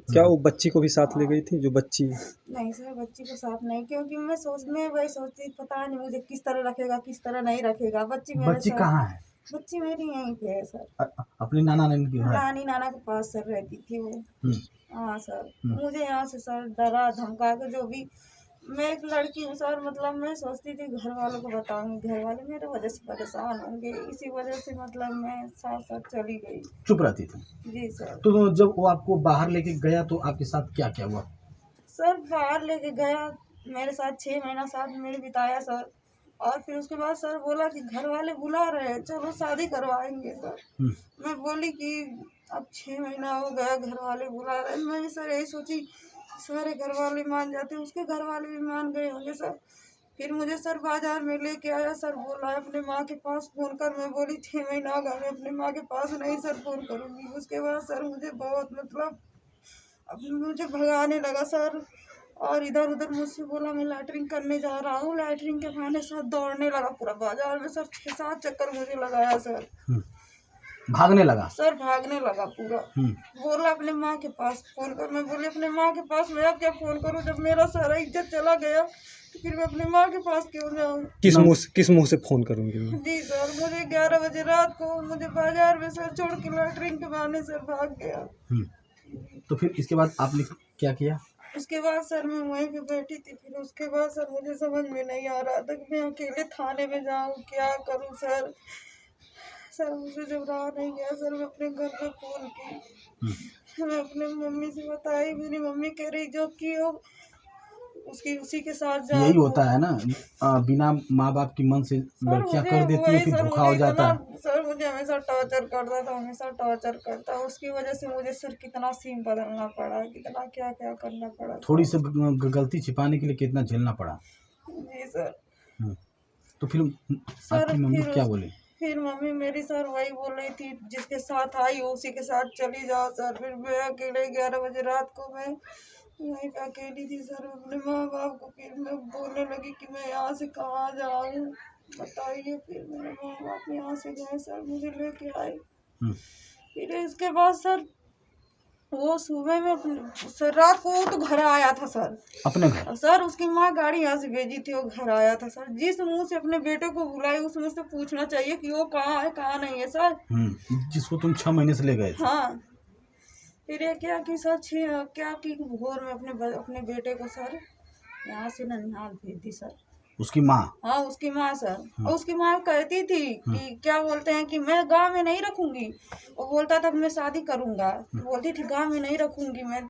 क्या वो बच्ची को भी साथ ले गई थी जो बच्ची? नहीं सर, बच्ची को साथ नहीं, क्योंकि मैं वही सोचती, पता नहीं मुझे किस तरह रखेगा किस तरह नहीं रखेगा। बच्ची मेरे बच्ची साथ, कहाँ है? बच्ची मेरी यहीं पे है सर, अपनी नाना नानी की है? नानी नाना के पास सर रहती थी वो। हाँ सर, हम्म। मुझे यहाँ से सर डरा धमका के जो भी, मैं एक लड़की हूँ सर, मतलब मैं सोचती थी घर वालों को बताऊंगी, घर वाले मेरे वजह से परेशान होंगे, इसी वजह से मतलब मैं साथ साथ चली गई। चुप रहती थी? जी सर। तो जब वो आपको बाहर लेके गया तो आपके साथ क्या क्या हुआ? सर बाहर लेके गया, मेरे साथ 6 महीना साथ मेरे बिताया सर, और फिर उसके बाद सर बोला कि घर वाले बुला रहे हैं, चलो शादी करवाएंगे सर। मैं बोली कि अब 6 महीना हो गया, घर वाले बुला रहे हैं। मैं सर यही सोची सारे घर वाले मान जाते, उसके घर वाले भी मान गए होंगे सर। फिर मुझे सर बाजार में लेके आया सर, बोला अपने माँ के पास फ़ोन कर। मैं बोली 6 महीना हो गया, मैं अपने माँ के पास नहीं सर फ़ोन करूँगी। उसके बाद सर मुझे बहुत मतलब अब मुझे भगाने लगा सर, और इधर उधर मुझसे बोला मैं लैटरिन करने जा रहा हूँ, लैटरिन के बहाने सर दौड़ने लगा पूरा बाजार में सर, 6-7 चक्कर मुझे लगाया सर। भागने लगा? सर भागने लगा पूरा। बोला अपने माँ के पास फ़ोन कर। मैं बोली अपने माँ के पास मैं अब क्या फ़ोन करूँ, जब मेरा सारा इज्जत चला गया तो फिर मैं अपने माँ के पास क्यों जाऊँ? किस मुंह से फोन करूंगी मैं? जी सर, मुझे 11 बजे रात को मुझे बाजार में सर छोड़ के लैटरिन के बहाने सर भाग गया। तो फिर इसके बाद आपने क्या किया? उसके बाद सर मैं वहीं पे बैठी थी। फिर उसके बाद सर मुझे समझ में नहीं आ रहा था कि मैं अकेले थाने में जाऊँ, क्या करूँ सर। सर मुझे जब रहा नहीं गया सर, मैं अपने घर में फ़ोन की, मैं अपने मम्मी से बताई। मेरी मम्मी कह रही जो की हो उसकी उसी के साथ जाओ। यही होता है ना, बिना माँ बाप की मन से लड़कियां कर देती है, फिर धोखा हो जाता है। सर मुझे हमेशा टॉर्चर करता था, हमेशा टॉर्चर करता। उसकी वजह से मुझे सर कितना सीन बदलना पड़ा, कितना क्या क्या करना पड़ा। थोड़ी सी गलती छिपाने के लिए कितना झेलना पड़ा। जी सर। तो फिर आपकी मम्मी क्या बोली? फिर मम्मी मेरी सर वही बोल रही थी जिसके साथ आई हो उसी के साथ चली जाओ सर। फिर मैं अकेले 11 बजे रात को मैं वहीं पे अकेली थी सर। अपने माँ बाप को फिर मैं बोलने लगी कि मैं यहाँ से कहाँ जाऊँ बताइए। फिर मेरे माँ बाप यहाँ से गए सर, मुझे लेके आए। फिर इसके बाद सर वो सुबह में सर रात को वो तो घर आया था सर, अपने घर सर। उसकी माँ गाड़ी यहाँ से भेजी थी, वो घर आया था सर। जिस मुंह से अपने बेटे को बुलाई उस मुंह से पूछना चाहिए कि वो कहाँ है कहाँ नहीं है सर। जिसको तुम 6 महीने से ले गए थे। हाँ। फिर ये क्या कि सर क्या कि भोर में अपने बेटे को सर यहाँ से ननिहाल भेज दी सर। उसकी माँ? हाँ उसकी माँ सर। और उसकी माँ कहती थी कि क्या बोलते हैं कि मैं गाँव में नहीं रखूंगी। वो बोलता था मैं शादी करूंगा, बोलती थी गाँव में नहीं रखूंगी मैं।